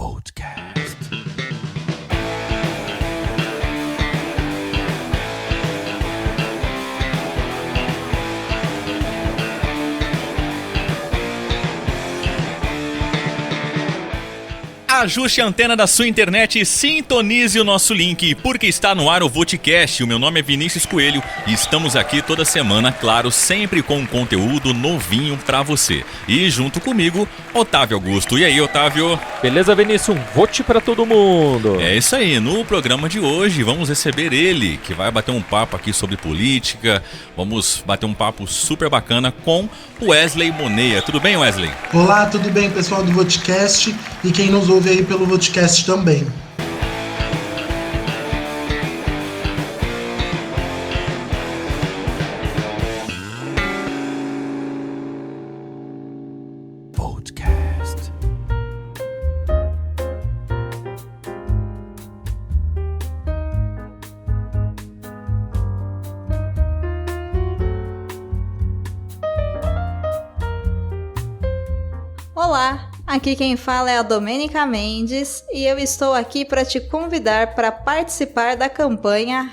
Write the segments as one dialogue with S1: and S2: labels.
S1: Podcast. Ajuste a antena da sua internet e sintonize o nosso link, porque está no ar o Vodcast. O meu nome é Vinícius Coelho e estamos aqui toda semana, claro, sempre com um conteúdo novinho pra você. E junto comigo, Otávio Augusto. E aí, Otávio?
S2: Beleza, Vinícius? Um vote pra todo mundo.
S1: É isso aí, no programa de hoje vamos receber ele, que vai bater um papo aqui sobre política. Vamos bater um papo super bacana com Wesley Moneia. Tudo bem, Wesley?
S3: Olá, tudo bem, pessoal do Vodcast e quem nos ouve aí pelo Vodcast também.
S1: Podcast.
S4: Olá, aqui quem fala é a Domênica Mendes e eu estou aqui para te convidar para participar da campanha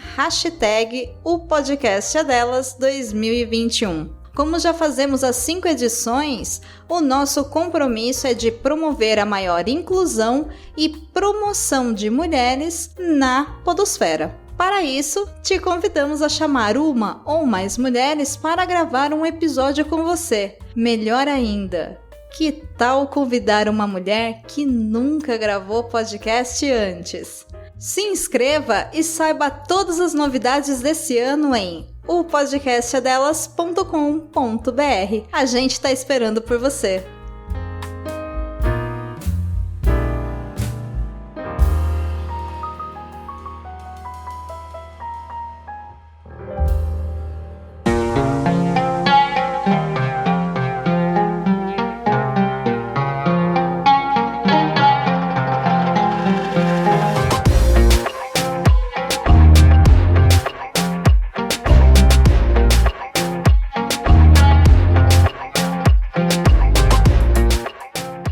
S4: #O Podcast é Delas 2021. Como já fazemos as 5 edições, o nosso compromisso é de promover a maior inclusão e promoção de mulheres na podosfera. Para isso, te convidamos a chamar uma ou mais mulheres para gravar um episódio com você. Melhor ainda, que tal convidar uma mulher que nunca gravou podcast antes? Se inscreva e saiba todas as novidades desse ano em opodcastadelas.com.br. A gente está esperando por você.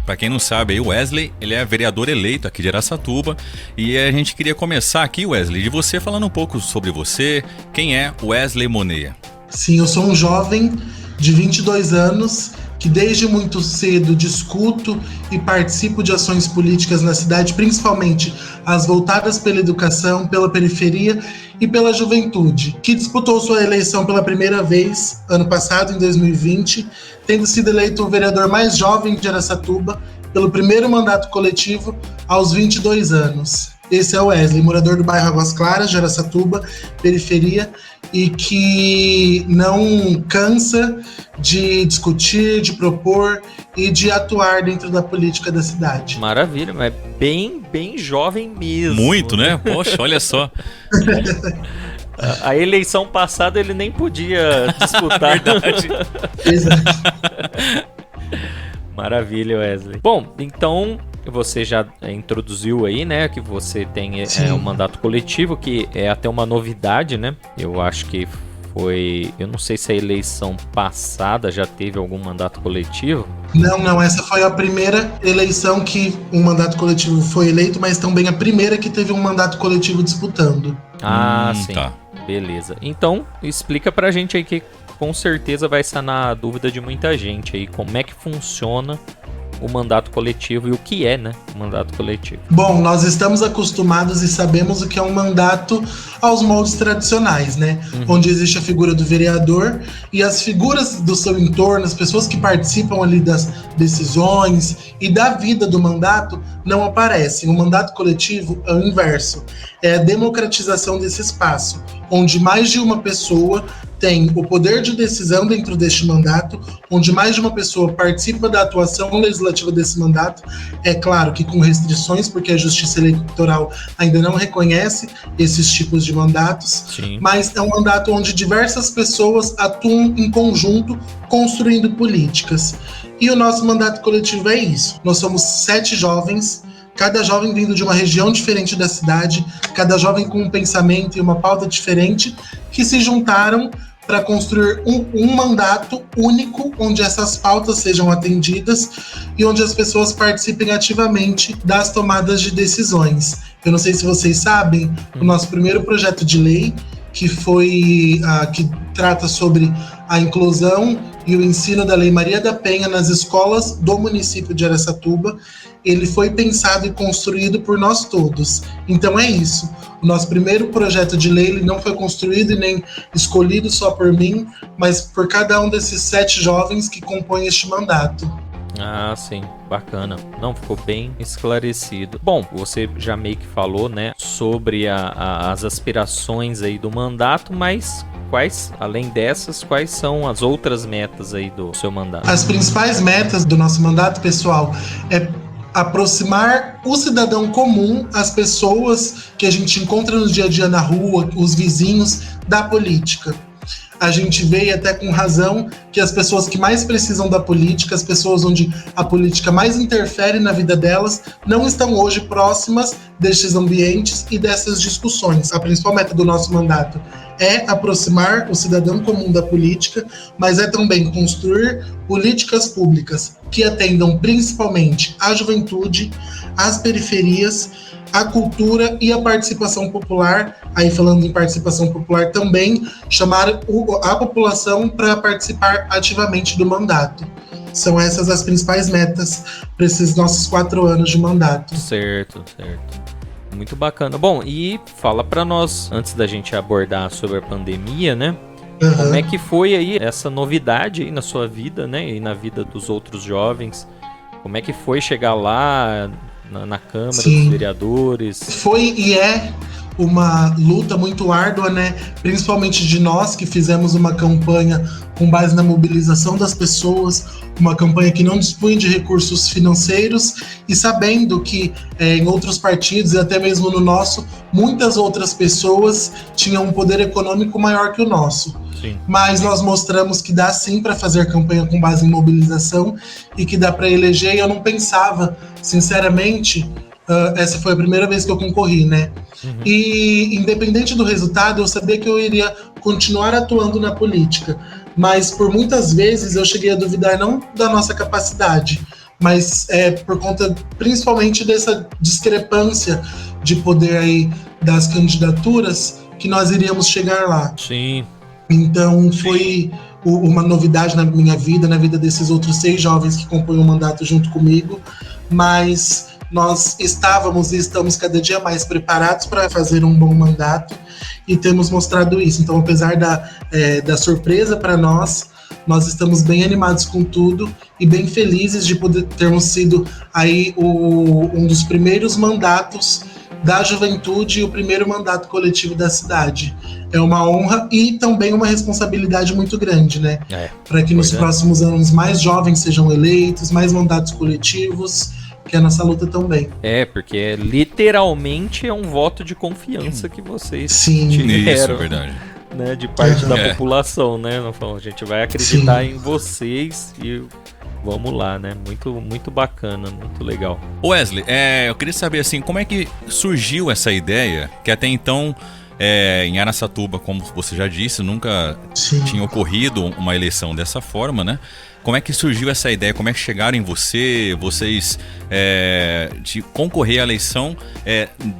S1: Pra quem não sabe, aí o Wesley, ele é vereador eleito aqui de Araçatuba e a gente queria começar aqui, Wesley, de você falando um pouco sobre você, quem é Wesley Moneia?
S3: Sim, eu sou um jovem de 22 anos que desde muito cedo discuto e participo de ações políticas na cidade, principalmente as voltadas pela educação, pela periferia e pela juventude, que disputou sua eleição pela primeira vez ano passado, em 2020, tendo sido eleito o vereador mais jovem de Araçatuba pelo primeiro mandato coletivo aos 22 anos. Esse é o Wesley, morador do bairro Águas Claras, de Araçatuba, periferia, e que não cansa de discutir, de propor e de atuar dentro da política da cidade.
S2: Maravilha, mas bem jovem mesmo.
S1: Muito, né? Poxa, olha só.
S2: A eleição passada ele nem podia disputar.
S1: Verdade.
S3: Exato.
S2: Maravilha, Wesley. Bom, então você já introduziu aí, né, que você tem um mandato coletivo, que é até uma novidade, né? Eu acho que foi... Eu não sei se a eleição passada já teve algum mandato coletivo.
S3: Não, essa foi a primeira eleição que um mandato coletivo foi eleito, mas também a primeira que teve um mandato coletivo disputando.
S2: Ah, sim.
S1: Tá.
S2: Beleza. Então, explica pra gente aí que com certeza vai sanar a dúvida de muita gente aí, como é que funciona o mandato coletivo e o que é, né, o mandato coletivo.
S3: Bom, nós estamos acostumados e sabemos o que é um mandato aos moldes tradicionais, né? Onde existe a figura do vereador e as figuras do seu entorno, as pessoas que participam ali das decisões e da vida do mandato não aparecem. O mandato coletivo é o inverso, é a democratização desse espaço, onde mais de uma pessoa tem o poder de decisão dentro deste mandato, onde mais de uma pessoa participa da atuação legislativa desse mandato. É claro que com restrições, porque a Justiça Eleitoral ainda não reconhece esses tipos de mandatos,
S2: Sim.
S3: mas é um mandato onde diversas pessoas atuam em conjunto, construindo políticas. E o nosso mandato coletivo é isso. Nós somos 7 jovens, cada jovem vindo de uma região diferente da cidade, cada jovem com um pensamento e uma pauta diferente, que se juntaram para construir um mandato único, onde essas pautas sejam atendidas e onde as pessoas participem ativamente das tomadas de decisões. Eu não sei se vocês sabem, o nosso primeiro projeto de lei, que trata sobre a inclusão e o ensino da Lei Maria da Penha nas escolas do município de Araçatuba, ele foi pensado e construído por nós todos. Então é isso. O nosso primeiro projeto de lei ele não foi construído e nem escolhido só por mim, mas por cada um desses 7 jovens que compõem este mandato.
S2: Ah, sim, bacana. Não, ficou bem esclarecido. Bom, você já meio que falou, né, sobre as aspirações aí do mandato, mas além dessas, quais são as outras metas aí do seu mandato?
S3: As principais metas do nosso mandato, pessoal, é aproximar o cidadão comum, as pessoas que a gente encontra no dia a dia na rua, os vizinhos, da política. A gente vê até com razão que as pessoas que mais precisam da política, as pessoas onde a política mais interfere na vida delas, não estão hoje próximas destes ambientes e dessas discussões. A principal meta do nosso mandato é aproximar o cidadão comum da política, mas é também construir políticas públicas que atendam principalmente a juventude, as periferias, a cultura e a participação popular. Aí falando em participação popular também, chamar a população para participar ativamente do mandato. São essas as principais metas para esses nossos 4 anos de mandato.
S2: Certo. Muito bacana. Bom, e fala para nós, antes da gente abordar sobre a pandemia, né? Como é que foi aí essa novidade aí na sua vida, né? E na vida dos outros jovens? Como é que foi chegar lá na Câmara dos Vereadores?
S3: Foi e é uma luta muito árdua, né? Principalmente de nós que fizemos uma campanha com base na mobilização das pessoas, uma campanha que não dispunha de recursos financeiros e sabendo que em outros partidos e até mesmo no nosso, muitas outras pessoas tinham um poder econômico maior que o nosso.
S2: Sim.
S3: Mas nós mostramos que dá sim para fazer campanha com base em mobilização e que dá para eleger, e eu não pensava, sinceramente, essa foi a primeira vez que eu concorri, né? E independente do resultado, eu sabia que eu iria continuar atuando na política, mas por muitas vezes eu cheguei a duvidar não da nossa capacidade, mas por conta principalmente dessa discrepância de poder aí das candidaturas que nós iríamos chegar lá.
S2: Sim.
S3: Então foi uma novidade na minha vida, na vida desses outros 6 jovens que compõem o mandato junto comigo, mas nós estávamos e estamos cada dia mais preparados para fazer um bom mandato e temos mostrado isso. Então, apesar da surpresa para nós estamos bem animados com tudo e bem felizes de poder termos sido aí um dos primeiros mandatos da juventude e o primeiro mandato coletivo da cidade. É uma honra e também uma responsabilidade muito grande, né? Para que nos próximos anos mais jovens sejam eleitos, mais mandatos coletivos, que é a nossa luta também.
S2: Porque literalmente é um voto de confiança que vocês
S1: tiveram. Isso, é
S2: verdade. Né, de parte da população, né? A gente vai acreditar em vocês e vamos lá, né? Muito, muito bacana, muito legal.
S1: Wesley, eu queria saber assim, como é que surgiu essa ideia, que até então em Araçatuba, como você já disse, nunca tinha ocorrido uma eleição dessa forma, né? Como é que surgiu essa ideia? Como é que chegaram em vocês de concorrer à eleição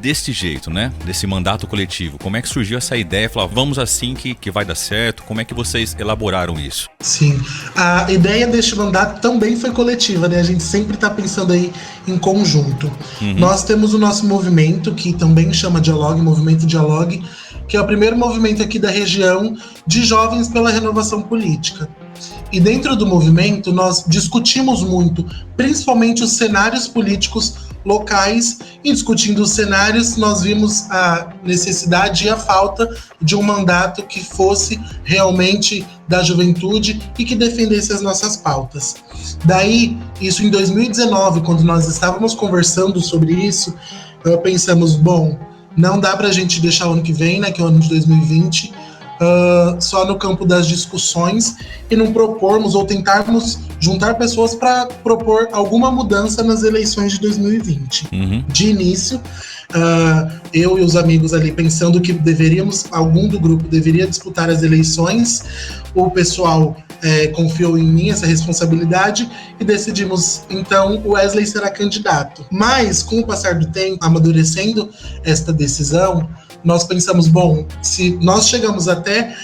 S1: desse jeito, né? Desse mandato coletivo? Como é que surgiu essa ideia? Falar, vamos assim que vai dar certo? Como é que vocês elaboraram isso?
S3: Sim, a ideia deste mandato também foi coletiva, né? A gente sempre está pensando aí em conjunto. Nós temos o nosso movimento, que também chama Dialogue, Movimento Dialogue, que é o primeiro movimento aqui da região de jovens pela renovação política. E dentro do movimento nós discutimos muito, principalmente os cenários políticos locais, e discutindo os cenários nós vimos a necessidade e a falta de um mandato que fosse realmente da juventude e que defendesse as nossas pautas. Daí, isso em 2019, quando nós estávamos conversando sobre isso, pensamos, bom, não dá pra gente deixar o ano que vem, né, que é o ano de 2020, só no campo das discussões e não propormos ou tentarmos juntar pessoas para propor alguma mudança nas eleições de 2020. De início, eu e os amigos ali pensando que algum do grupo deveria disputar as eleições, o pessoal confiou em mim essa responsabilidade e decidimos, então, o Wesley será candidato. Mas, com o passar do tempo, amadurecendo esta decisão, nós pensamos, bom, se nós chegamos até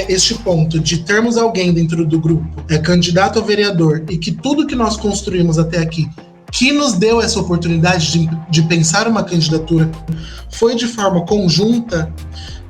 S3: este ponto de termos alguém dentro do grupo, candidato a vereador, e que tudo que nós construímos até aqui, que nos deu essa oportunidade de pensar uma candidatura, foi de forma conjunta,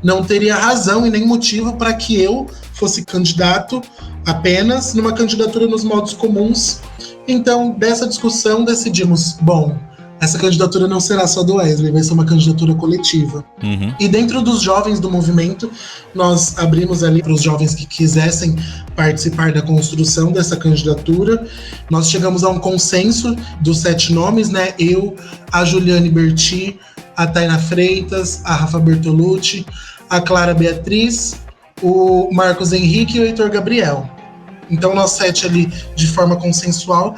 S3: não teria razão e nem motivo para que eu fosse candidato apenas numa candidatura nos modos comuns. Então, dessa discussão, decidimos, bom, essa candidatura não será só do Wesley, vai ser uma candidatura coletiva.
S1: Uhum.
S3: E dentro dos jovens do movimento, nós abrimos ali para os jovens que quisessem participar da construção dessa candidatura. Nós chegamos a um consenso dos 7 nomes, né? Eu, a Juliane Berti, a Taina Freitas, a Rafa Bertolucci, a Clara Beatriz, o Marcos Henrique e o Heitor Gabriel. Então nós 7 ali, de forma consensual,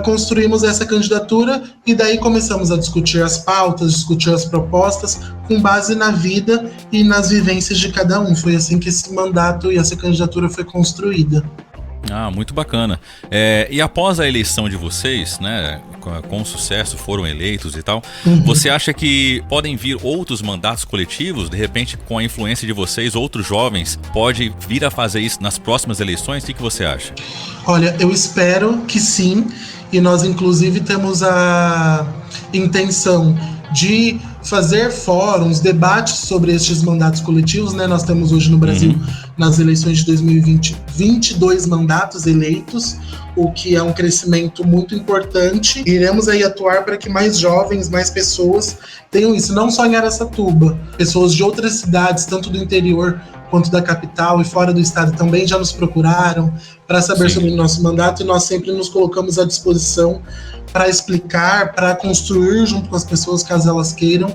S3: construímos essa candidatura e daí começamos a discutir as pautas, discutir as propostas com base na vida e nas vivências de cada um. Foi assim que esse mandato e essa candidatura foi construída.
S1: Ah, muito bacana. E após a eleição de vocês, né, com sucesso foram eleitos e tal, você acha que podem vir outros mandatos coletivos? De repente, com a influência de vocês, outros jovens podem vir a fazer isso nas próximas eleições? O que você acha?
S3: Olha, eu espero que sim, e nós inclusive temos a intenção de fazer fóruns, debates sobre estes mandatos coletivos, né? Nós temos hoje no Brasil, nas eleições de 2020, 22 mandatos eleitos, o que é um crescimento muito importante. Iremos aí atuar para que mais jovens, mais pessoas tenham isso, não só em Araçatuba, pessoas de outras cidades, tanto do interior quanto da capital e fora do estado também já nos procuraram para saber sobre o nosso mandato, e nós sempre nos colocamos à disposição para explicar, para construir junto com as pessoas caso elas queiram,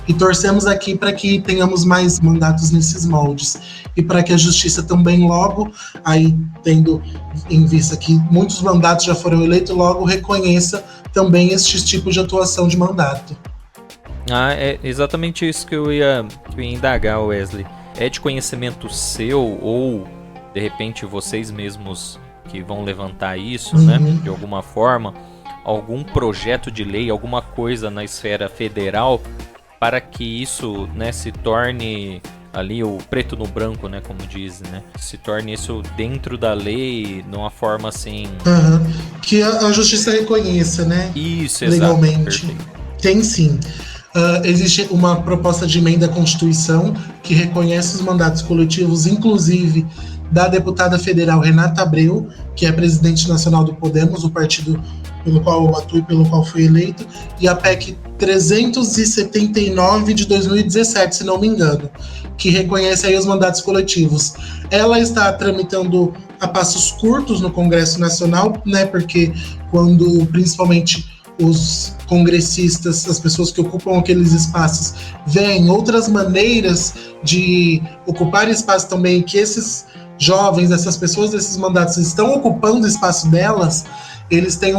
S3: e torcemos aqui para que tenhamos mais mandatos nesses moldes e para que a justiça também logo, aí tendo em vista que muitos mandatos já foram eleitos, logo reconheça também este tipo de atuação de mandato.
S2: É exatamente isso que eu ia indagar, Wesley. É de conhecimento seu ou, de repente, vocês mesmos que vão levantar isso, né, de alguma forma, algum projeto de lei, alguma coisa na esfera federal para que isso, né, se torne ali o preto no branco, né, como dizem, né, se torne isso dentro da lei, de uma forma assim...
S3: Que a justiça reconheça, né?
S2: Isso,
S3: legalmente.
S2: Exato,
S3: tem sim. Existe uma proposta de emenda à Constituição que reconhece os mandatos coletivos, inclusive da deputada federal Renata Abreu, que é presidente nacional do Podemos, o partido pelo qual eu atuo e pelo qual fui eleito, e a PEC 379 de 2017, se não me engano, que reconhece aí os mandatos coletivos. Ela está tramitando a passos curtos no Congresso Nacional, né, porque quando principalmente os congressistas, as pessoas que ocupam aqueles espaços, veem outras maneiras de ocupar espaço também, que esses jovens, essas pessoas desses mandatos estão ocupando o espaço delas, eles têm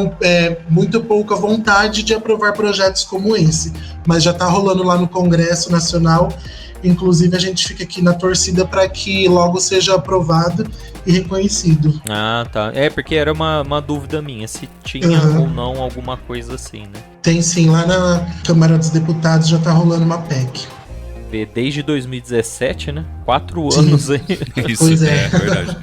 S3: muito pouca vontade de aprovar projetos como esse. Mas já está rolando lá no Congresso Nacional. Inclusive, a gente fica aqui na torcida para que logo seja aprovado e reconhecido.
S2: Ah, tá. Porque era uma dúvida minha, se tinha ou não alguma coisa assim, né?
S3: Tem sim, lá na Câmara dos Deputados já tá rolando uma PEC.
S2: Desde 2017, né? 4 anos aí.
S1: Isso,
S3: pois
S1: é verdade.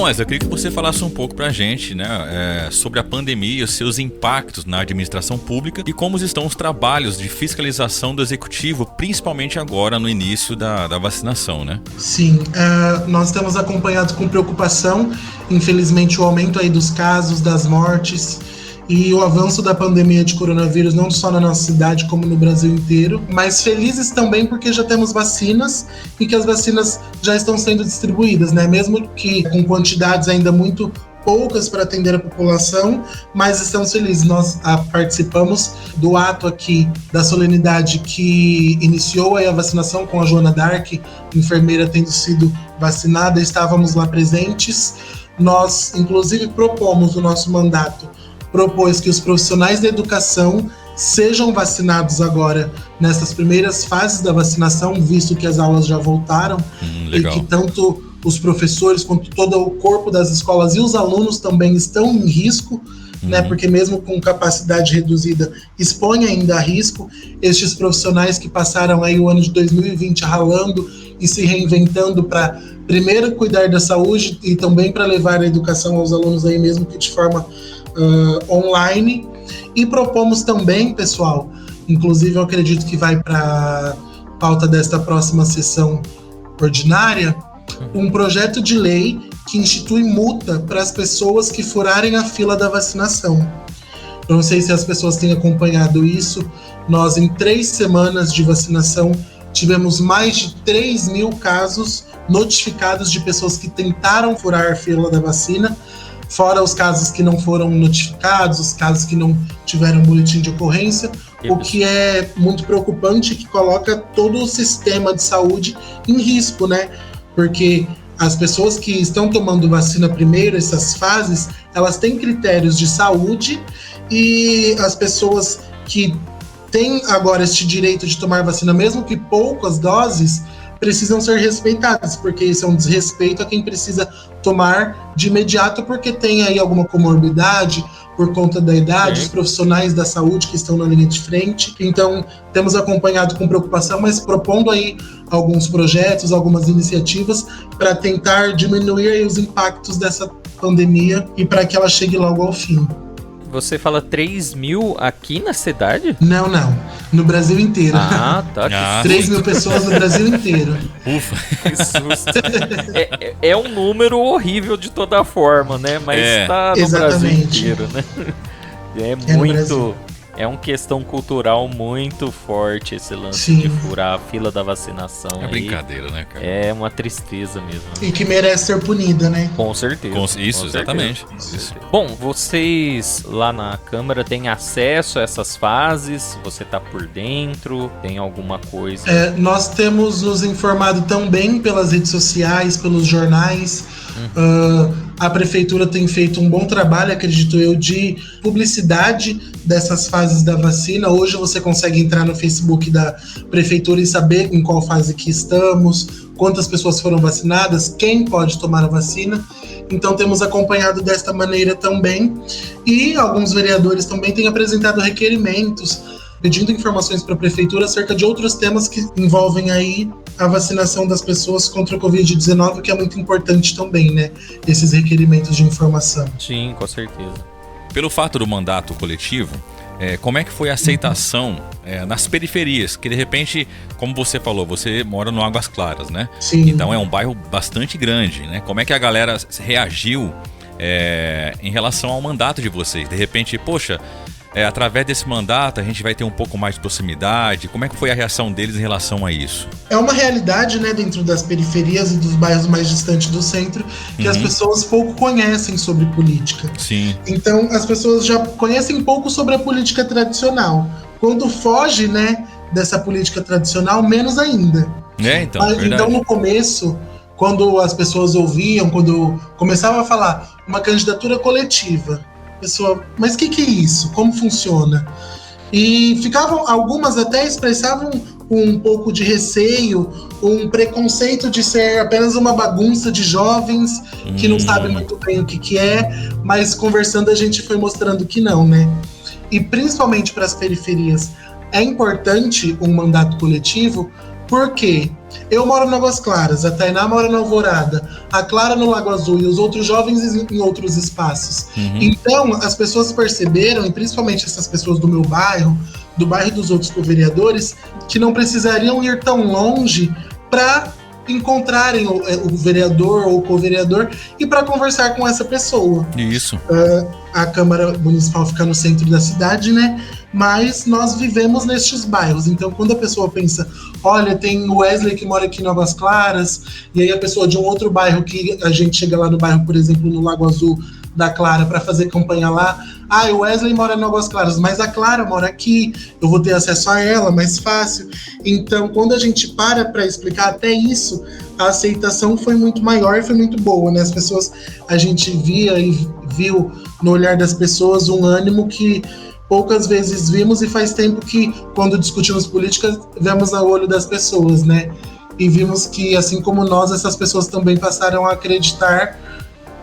S1: Mas eu queria que você falasse um pouco pra gente, né, sobre a pandemia e os seus impactos na administração pública e como estão os trabalhos de fiscalização do executivo, principalmente agora no início da vacinação, né?
S3: Sim, nós temos acompanhado com preocupação, infelizmente, o aumento aí dos casos, das mortes e o avanço da pandemia de coronavírus, não só na nossa cidade, como no Brasil inteiro, mas felizes também porque já temos vacinas e que as vacinas já estão sendo distribuídas, né? Mesmo que com quantidades ainda muito poucas para atender a população, mas estamos felizes. Nós participamos do ato aqui da solenidade que iniciou aí a vacinação com a Joana Dark, enfermeira tendo sido vacinada, estávamos lá presentes. Nós, inclusive, propomos o nosso mandato, propôs que os profissionais da educação sejam vacinados agora nessas primeiras fases da vacinação, visto que as aulas já voltaram, e que tanto os professores quanto todo o corpo das escolas e os alunos também estão em risco, né, porque mesmo com capacidade reduzida, expõe ainda a risco. Estes profissionais que passaram aí o ano de 2020 ralando e se reinventando para primeiro cuidar da saúde e também para levar a educação aos alunos aí mesmo que de forma online. E propomos também, pessoal, inclusive eu acredito que vai para pauta desta próxima sessão ordinária, um projeto de lei que institui multa para as pessoas que furarem a fila da vacinação. Eu não sei se as pessoas têm acompanhado isso. Nós, em 3 semanas de vacinação, tivemos mais de 3 mil casos notificados de pessoas que tentaram furar a fila da vacina, fora os casos que não foram notificados, os casos que não tiveram boletim de ocorrência, o que é muito preocupante, que coloca todo o sistema de saúde em risco, né? Porque as pessoas que estão tomando vacina primeiro, essas fases, elas têm critérios de saúde, e as pessoas que têm agora este direito de tomar vacina, mesmo que poucas doses, precisam ser respeitadas, porque isso é um desrespeito a quem precisa tomar de imediato, porque tem aí alguma comorbidade por conta da idade, os profissionais da saúde que estão na linha de frente. Então, temos acompanhado com preocupação, mas propondo aí alguns projetos, algumas iniciativas para tentar diminuir aí os impactos dessa pandemia e para que ela chegue logo ao fim.
S2: Você fala 3 mil aqui na cidade?
S3: Não. No Brasil inteiro.
S2: Ah, tá.
S3: 3 mil pessoas no Brasil inteiro.
S1: Ufa.
S2: Que susto. É um número horrível de toda forma, né? Mas tá no Brasil inteiro, né? É uma questão cultural muito forte esse lance de furar a fila da vacinação.
S1: É brincadeira, né, cara?
S2: É uma tristeza mesmo.
S3: E que merece ser punida, né?
S2: Com certeza.
S1: Isso, exatamente.
S2: Isso. Bom, vocês lá na Câmara têm acesso a essas fases? Você tá por dentro? Tem alguma coisa?
S3: Nós temos nos informado também pelas redes sociais, pelos jornais. A prefeitura tem feito um bom trabalho, acredito eu, de publicidade dessas fases da vacina. Hoje você consegue entrar no Facebook da prefeitura e saber em qual fase que estamos, quantas pessoas foram vacinadas, quem pode tomar a vacina. Então temos acompanhado desta maneira também. E alguns vereadores também têm apresentado requerimentos, pedindo informações para a prefeitura acerca de outros temas que envolvem aí a vacinação das pessoas contra o Covid-19, que é muito importante também, né? Esses requerimentos de informação.
S2: Sim, com certeza.
S1: Pelo fato do mandato coletivo, como é que foi a aceitação nas periferias? Que de repente, como você falou, você mora no Águas Claras, né?
S3: Sim.
S1: Então é um bairro bastante grande, né? Como é que a galera reagiu em relação ao mandato de vocês? De repente, poxa, através desse mandato a gente vai ter um pouco mais de proximidade. Como é que foi a reação deles em relação a isso?
S3: É uma realidade, né, dentro das periferias e dos bairros mais distantes do centro, que as pessoas pouco conhecem sobre política.
S1: Sim.
S3: Então as pessoas já conhecem pouco sobre a política tradicional. Quando foge, né, dessa política tradicional, menos ainda.
S1: Então
S3: no começo, quando as pessoas ouviam, quando começava a falar uma candidatura coletiva, pessoa, mas o que é isso? Como funciona? E algumas até expressavam um pouco de receio, um preconceito de ser apenas uma bagunça de jovens que não sabem muito bem o que é, mas conversando a gente foi mostrando que não, né? E principalmente para as periferias é importante um mandato coletivo, porque eu moro em Águas Claras, a Tainá mora na Alvorada, a Clara no Lago Azul e os outros jovens em outros espaços. Então, as pessoas perceberam, e principalmente essas pessoas do meu bairro, do bairro dos outros co-vereadores, que não precisariam ir tão longe para encontrarem o vereador ou o co-vereador e para conversar com essa pessoa.
S1: Isso.
S3: A Câmara Municipal fica no centro da cidade, né? Mas nós vivemos nestes bairros. Então, quando a pessoa pensa, olha, tem o Wesley que mora aqui em Águas Claras, e aí a pessoa de um outro bairro, que a gente chega lá no bairro, por exemplo, no Lago Azul, da Clara para fazer campanha lá. O Wesley mora em Águas Claras, mas a Clara mora aqui, eu vou ter acesso a ela mais fácil. Então, quando a gente para explicar até isso, a aceitação foi muito maior e foi muito boa, né? As pessoas, a gente via e viu no olhar das pessoas um ânimo que poucas vezes vimos, e faz tempo que, quando discutimos política, vemos no olho das pessoas, né? E vimos que, assim como nós, essas pessoas também passaram a acreditar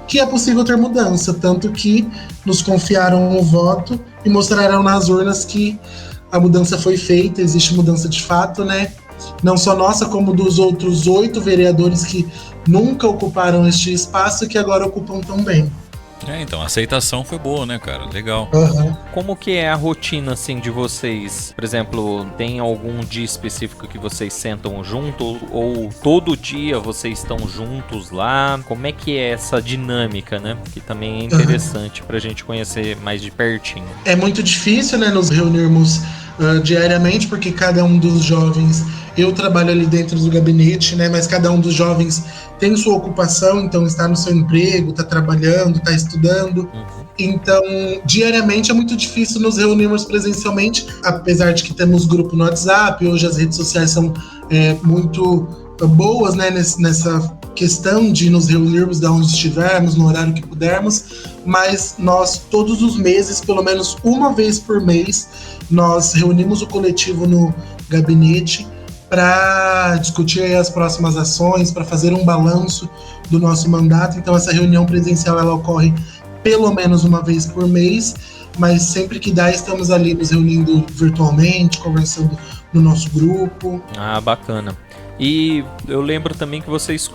S3: que é possível ter mudança, tanto que nos confiaram o voto e mostraram nas urnas que a mudança foi feita, existe mudança de fato, né? Não só nossa, como dos outros 8 vereadores que nunca ocuparam este espaço e que agora ocupam também.
S1: Então, a aceitação foi boa, né, cara? Legal.
S3: Uhum.
S2: Como que é a rotina, assim, de vocês? Por exemplo, tem algum dia específico que vocês sentam junto? Ou todo dia vocês estão juntos lá? Como é que é essa dinâmica, né? Que também é interessante pra gente conhecer mais de pertinho.
S3: É muito difícil, né, nos reunirmos diariamente, porque cada um dos jovens... Eu trabalho ali dentro do gabinete, né? Mas cada um dos jovens tem sua ocupação, então está no seu emprego, está trabalhando, está estudando. Então, diariamente é muito difícil nos reunirmos presencialmente, apesar de que temos grupo no WhatsApp. Hoje as redes sociais são muito boas, né? Nessa questão de nos reunirmos de onde estivermos, no horário que pudermos. Mas nós, todos os meses, pelo menos uma vez por mês, nós reunimos o coletivo no gabinete para discutir as próximas ações, para fazer um balanço do nosso mandato. Então essa reunião presencial ela ocorre pelo menos uma vez por mês, mas sempre que dá estamos ali nos reunindo virtualmente, conversando no nosso grupo.
S2: Bacana. E eu lembro também que vocês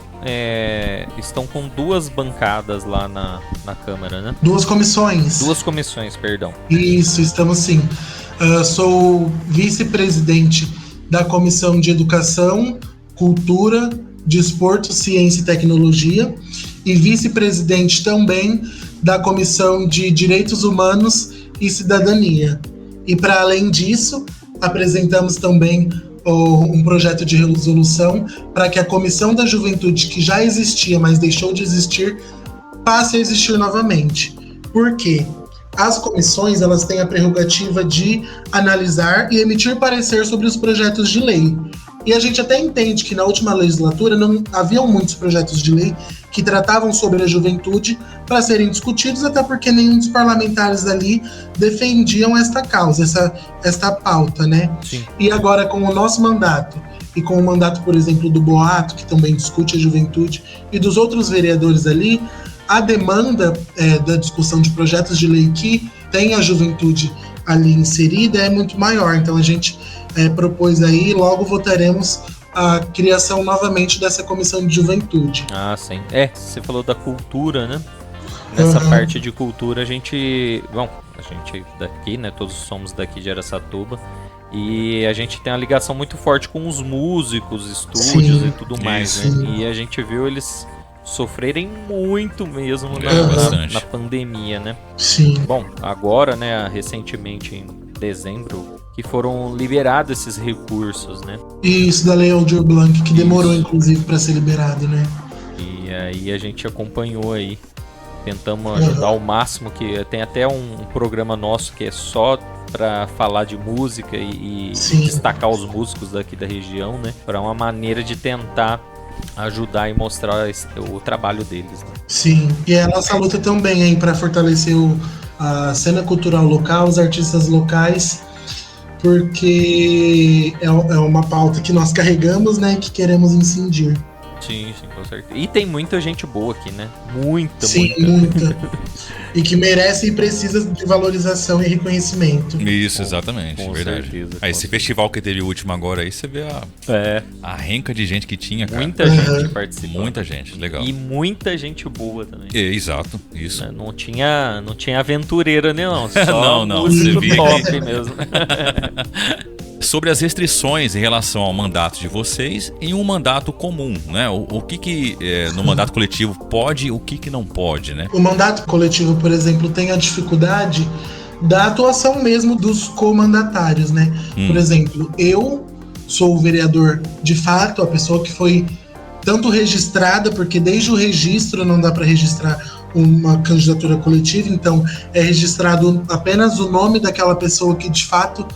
S2: estão com 2 bancadas lá na Câmara, né?
S3: 2 comissões.
S2: 2 comissões, perdão.
S3: Isso, estamos sim. Sou vice-presidente da Comissão de Educação, Cultura, Desporto, Ciência e Tecnologia, e vice-presidente também da Comissão de Direitos Humanos e Cidadania. E para além disso, apresentamos também um projeto de resolução para que a Comissão da Juventude, que já existia, mas deixou de existir, passe a existir novamente. Por quê? As comissões, elas têm a prerrogativa de analisar e emitir parecer sobre os projetos de lei. E a gente até entende que na última legislatura não haviam muitos projetos de lei que tratavam sobre a juventude para serem discutidos, até porque nenhum dos parlamentares ali defendiam esta causa, esta pauta, né?
S2: Sim.
S3: E agora, com o nosso mandato, e com o mandato, por exemplo, do Boato, que também discute a juventude, e dos outros vereadores ali, a demanda da discussão de projetos de lei que tem a juventude ali inserida é muito maior. Então a gente propôs aí, logo votaremos a criação novamente dessa comissão de juventude.
S2: Sim. Você falou da cultura, né? Nessa parte de cultura a gente daqui, né? Todos somos daqui de Araçatuba. E a gente tem uma ligação muito forte com os músicos, estúdios e tudo mais, né? E a gente viu eles sofrerem muito mesmo na pandemia, né?
S3: Sim.
S2: Bom, agora, né, recentemente em dezembro, que foram liberados esses recursos, né?
S3: Isso, da Lei Aldir Blanc, que demorou, inclusive, para ser liberado, né?
S2: E aí a gente acompanhou aí, tentamos ajudar ao máximo, que tem até um programa nosso que é só para falar de música e destacar os músicos daqui da região, né? Para uma maneira de tentar ajudar e mostrar o trabalho deles, né?
S3: Sim, e é a nossa luta também aí para fortalecer a cena cultural local, os artistas locais, porque é uma pauta que nós carregamos, né, que queremos incidir.
S2: Sim, com certeza. E tem muita gente boa aqui, né? Muita. E que merece e precisa de valorização e reconhecimento.
S1: Isso, exatamente,
S2: com
S1: verdade.
S2: Certeza,
S1: esse festival que teve o último agora aí, você vê a renca de gente que tinha, cara.
S2: Muita gente participou.
S1: Muita gente, legal.
S2: E muita gente boa também.
S1: Exato, isso.
S2: Não tinha aventureira, não. Só
S1: não,
S2: músico
S1: você
S2: top mesmo.
S1: Sobre as restrições em relação ao mandato de vocês em um mandato comum, né? O que no mandato coletivo pode e o que não pode, né?
S3: O mandato coletivo, por exemplo, tem a dificuldade da atuação mesmo dos comandatários, né? Por exemplo, eu sou o vereador de fato, a pessoa que foi tanto registrada, porque desde o registro não dá para registrar uma candidatura coletiva, então é registrado apenas o nome daquela pessoa que de fato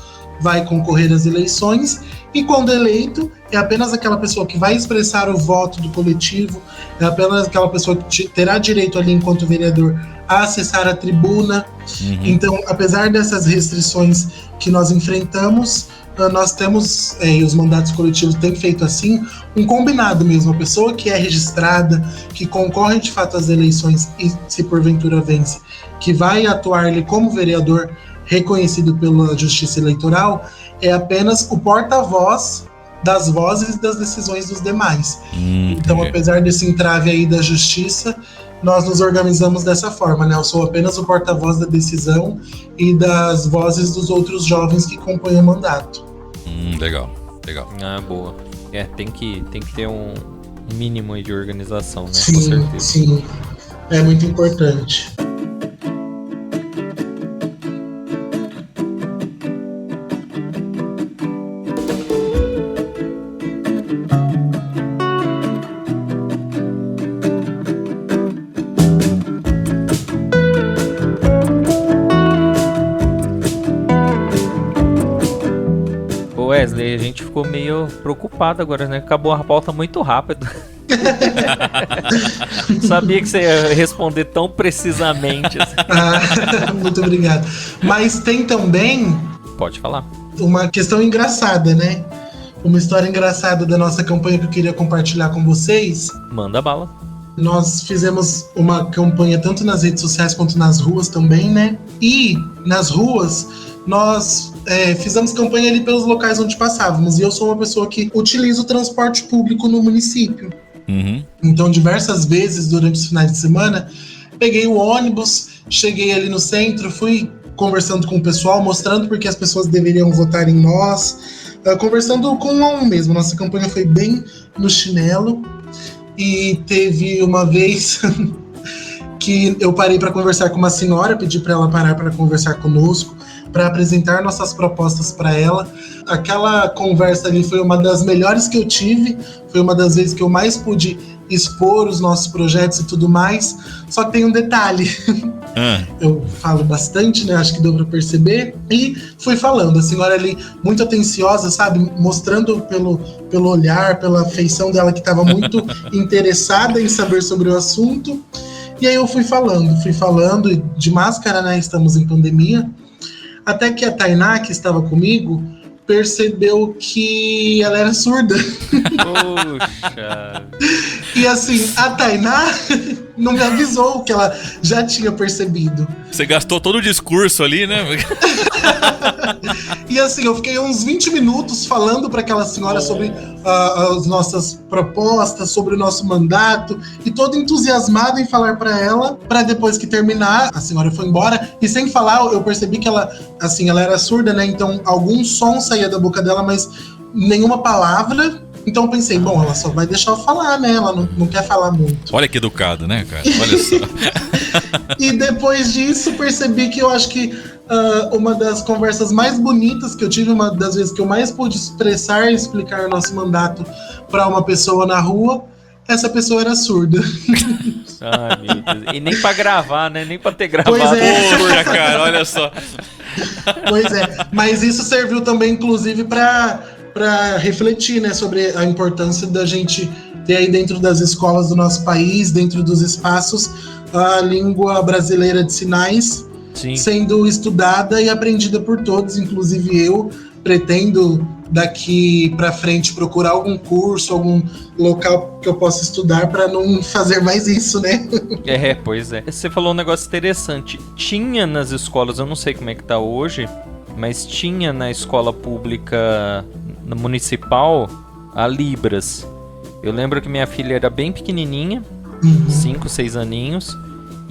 S3: vai concorrer às eleições, e quando eleito, é apenas aquela pessoa que vai expressar o voto do coletivo, é apenas aquela pessoa que terá direito ali, enquanto vereador, a acessar a tribuna. Então, apesar dessas restrições que nós enfrentamos, nós temos, e os mandatos coletivos têm feito assim, um combinado mesmo, a pessoa que é registrada, que concorre de fato às eleições e se porventura vence, que vai atuar ali como vereador reconhecido pela Justiça Eleitoral, é apenas o porta-voz das vozes e das decisões dos demais. Então, apesar desse entrave aí da Justiça, nós nos organizamos dessa forma, né? Eu sou apenas o porta-voz da decisão e das vozes dos outros jovens que compõem o mandato.
S1: Legal.
S2: Ah, boa. Tem que ter um mínimo aí de organização, né?
S3: Sim,
S2: com certeza.
S3: Sim. É muito importante.
S2: Wesley, a gente ficou meio preocupado agora, né? Acabou a pauta muito rápido. Sabia que você ia responder tão precisamente. Assim.
S3: Muito obrigado. Mas tem também...
S2: Pode falar.
S3: Uma questão engraçada, né? Uma história engraçada da nossa campanha que eu queria compartilhar com vocês.
S2: Manda bala.
S3: Nós fizemos uma campanha tanto nas redes sociais quanto nas ruas também, né? E nas ruas nós fizemos campanha ali pelos locais onde passávamos. E eu sou uma pessoa que utiliza o transporte público no município. Então, diversas vezes durante os finais de semana, peguei o ônibus, cheguei ali no centro, fui conversando com o pessoal, mostrando porque as pessoas deveriam votar em nós, conversando com um a um mesmo. Nossa campanha foi bem no chinelo. E teve uma vez que eu parei para conversar com uma senhora, pedi para ela parar para conversar conosco, para apresentar nossas propostas para ela. Aquela conversa ali foi uma das melhores que eu tive, foi uma das vezes que eu mais pude expor os nossos projetos e tudo mais. Só que tem um detalhe, eu falo bastante, né, acho que deu para perceber, e fui falando, a senhora ali muito atenciosa, sabe, mostrando pelo olhar, pela feição dela que estava muito interessada em saber sobre o assunto. E aí eu fui falando, de máscara, né, estamos em pandemia, até que a Tainá, que estava comigo, percebeu que ela era surda.
S2: Poxa.
S3: E assim, a Tainá não me avisou que ela já tinha percebido.
S1: Você gastou todo o discurso ali, né?
S3: E assim, eu fiquei uns 20 minutos falando para aquela senhora sobre as nossas propostas, sobre o nosso mandato, e todo entusiasmado em falar para ela, para depois que terminar, a senhora foi embora, e sem falar, eu percebi que ela era surda, né? Então algum som saía da boca dela, mas nenhuma palavra. Então eu pensei, bom, ela só vai deixar eu falar, né? Ela não quer falar muito.
S1: Olha que educado, né, cara? Olha só.
S3: E depois disso, percebi que eu acho que uma das conversas mais bonitas que eu tive, uma das vezes que eu mais pude expressar e explicar o nosso mandato para uma pessoa na rua, essa pessoa era surda.
S2: Ai, meu Deus. E nem para gravar, né? Nem para ter gravado.
S3: Pois é.
S1: Porra, cara, olha só.
S3: Pois é, mas isso serviu também, inclusive, para refletir, né, sobre a importância da gente ter aí dentro das escolas do nosso país, dentro dos espaços, a língua brasileira de sinais. Sim. Sendo estudada e aprendida por todos, inclusive eu pretendo daqui para frente procurar algum curso, algum local que eu possa estudar para não fazer mais isso, né?
S2: Pois é. Você falou um negócio interessante. Tinha nas escolas, eu não sei como é que tá hoje, mas tinha na escola pública municipal a Libras. Eu lembro que minha filha era bem pequenininha, 5, 6 aninhos,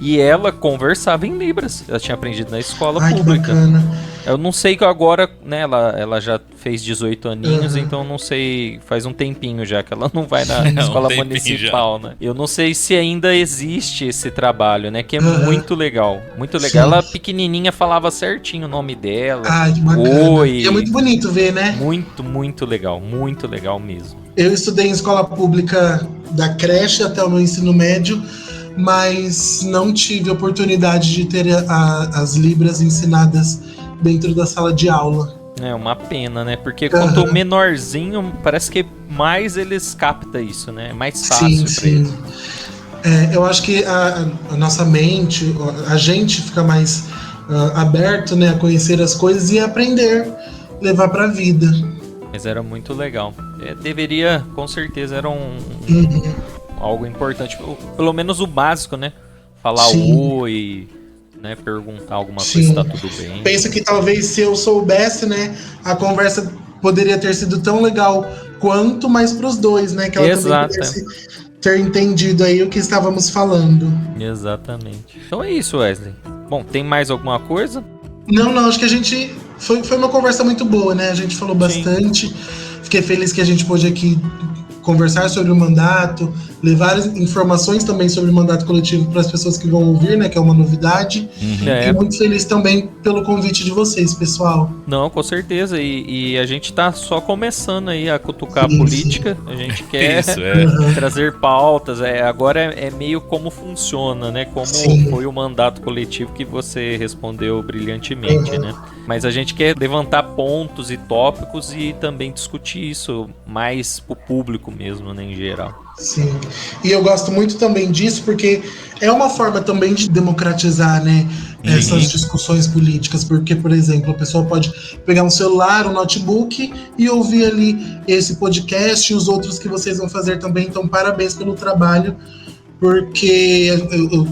S2: e ela conversava em Libras. Ela tinha aprendido na escola pública.
S3: Que bacana.
S2: Eu não sei que agora, né, ela já fez 18 aninhos, então não sei, faz um tempinho já que ela não vai na escola municipal, né? Eu não sei se ainda existe esse trabalho, né, que é muito legal. Muito legal. Sim. Ela pequenininha falava certinho o nome dela.
S3: Que bacana.
S2: Oi.
S3: E é muito bonito ver, né?
S2: Muito legal mesmo.
S3: Eu estudei em escola pública da creche até o meu ensino médio, mas não tive oportunidade de ter as Libras ensinadas dentro da sala de aula.
S2: É uma pena, né? Porque quanto menorzinho, parece que mais eles captam isso, né? É mais fácil pra eles.
S3: Eu acho que a nossa mente, a gente fica mais aberto, né, a conhecer as coisas e aprender, levar pra vida.
S2: Mas era muito legal. Deveria, com certeza, era algo importante. Pelo menos o básico, né? Falar oi, né? Perguntar alguma coisa se tá tudo bem.
S3: Penso que talvez se eu soubesse, né, a conversa poderia ter sido tão legal quanto, mais pros dois, né? Que ela também pudesse ter entendido aí o que estávamos falando.
S2: Exatamente. Então é isso, Wesley. Bom, tem mais alguma coisa?
S3: Não, acho que a gente... Foi uma conversa muito boa, né? A gente falou bastante. Fiquei feliz que a gente pôde aqui conversar sobre o mandato, levar informações também sobre o mandato coletivo para as pessoas que vão ouvir, né? Que é uma novidade. E muito feliz também pelo convite de vocês, pessoal.
S2: Não, com certeza. E a gente tá só começando aí a cutucar a política. A gente quer trazer pautas. Agora é meio como funciona, né? Como foi o mandato coletivo que você respondeu brilhantemente, né? Mas a gente quer levantar pontos e tópicos e também discutir isso mais pro público mesmo, né, em geral.
S3: Sim, e eu gosto muito também disso porque é uma forma também de democratizar, né, essas discussões políticas, porque, por exemplo, a pessoa pode pegar um celular, um notebook e ouvir ali esse podcast e os outros que vocês vão fazer também, então parabéns pelo trabalho, porque,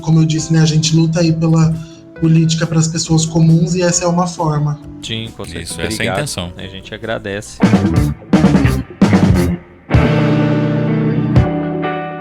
S3: como eu disse, né, a gente luta aí pela política para as pessoas comuns e essa é uma forma.
S2: Sim, com certeza.
S1: Isso, essa é a intenção.
S2: A gente agradece.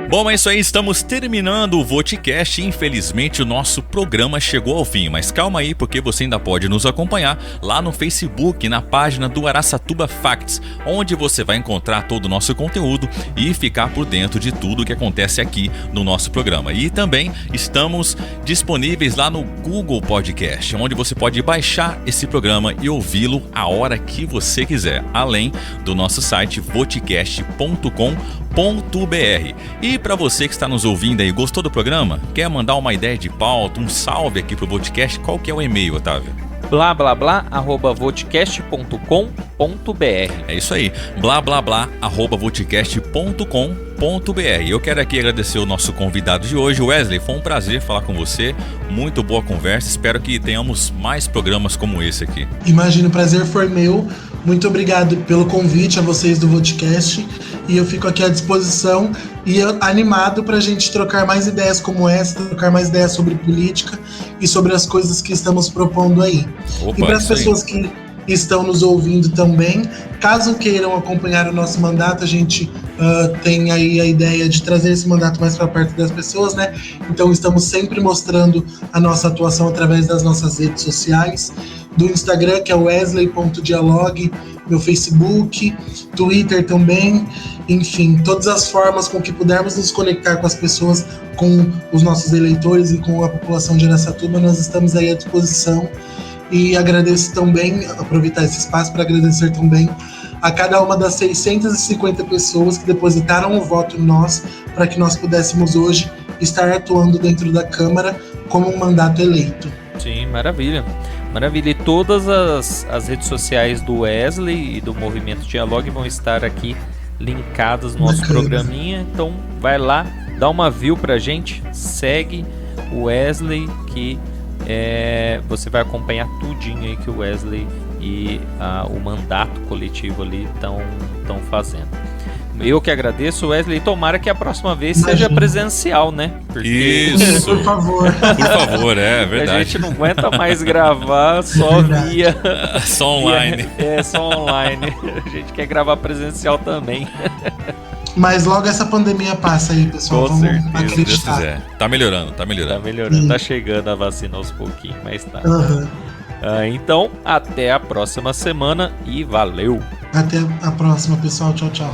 S1: Bom, é isso aí, estamos terminando o Voticast. Infelizmente o nosso programa chegou ao fim, mas calma aí, porque você ainda pode nos acompanhar lá no Facebook, na página do Araçatuba Facts, onde você vai encontrar todo o nosso conteúdo e ficar por dentro de tudo que acontece aqui no nosso programa. E também estamos disponíveis lá no Google Podcast, onde você pode baixar esse programa e ouvi-lo a hora que você quiser, além do nosso site voticast.com.br. E para você que está nos ouvindo aí, gostou do programa? Quer mandar uma ideia de pauta, um salve aqui pro Voticast? Qual que é o e-mail, Otávio?
S2: blá@voticast.com.br.
S1: É isso aí, blá@voticast.com.br. Eu quero aqui agradecer o nosso convidado de hoje, Wesley. Foi um prazer falar com você, muito boa conversa. Espero que tenhamos mais programas como esse aqui.
S3: Imagino, o prazer foi meu. Muito obrigado pelo convite a vocês do Voticast. E eu fico aqui à disposição e animado para a gente trocar mais ideias como essa, trocar mais ideias sobre política e sobre as coisas que estamos propondo aí.
S1: Opa,
S3: e para as pessoas que estão nos ouvindo também, caso queiram acompanhar o nosso mandato, a gente tem aí a ideia de trazer esse mandato mais para perto das pessoas, né? Então estamos sempre mostrando a nossa atuação através das nossas redes sociais, do Instagram, que é wesley.dialogue, meu Facebook, Twitter também, enfim, todas as formas com que pudermos nos conectar com as pessoas, com os nossos eleitores e com a população de Araçatuba, nós estamos aí à disposição. E agradeço também, aproveitar esse espaço para agradecer também a cada uma das 650 pessoas que depositaram o voto em nós, para que nós pudéssemos hoje estar atuando dentro da Câmara como um mandato eleito.
S2: Sim, maravilha. Maravilha. E todas as redes sociais do Wesley e do Movimento Dialogue vão estar aqui linkadas no nosso programinha. Então vai lá, dá uma view pra gente, segue o Wesley, que você vai acompanhar tudinho aí que o Wesley e o mandato coletivo ali estão fazendo. Eu que agradeço, Wesley, tomara que a próxima vez seja presencial, né?
S1: Porque... Isso,
S3: por favor.
S1: Por favor, é verdade.
S2: A gente não aguenta mais gravar só via...
S1: Só online.
S2: Só online. A gente quer gravar presencial também.
S3: Mas logo essa pandemia passa aí, pessoal.
S1: Com
S3: Vamos
S1: certeza,
S3: acreditar.
S1: Deus quiser. Tá melhorando.
S2: Tá chegando a vacina aos pouquinhos, mas tá. Então, até a próxima semana e valeu!
S3: Até a próxima, pessoal. Tchau, tchau.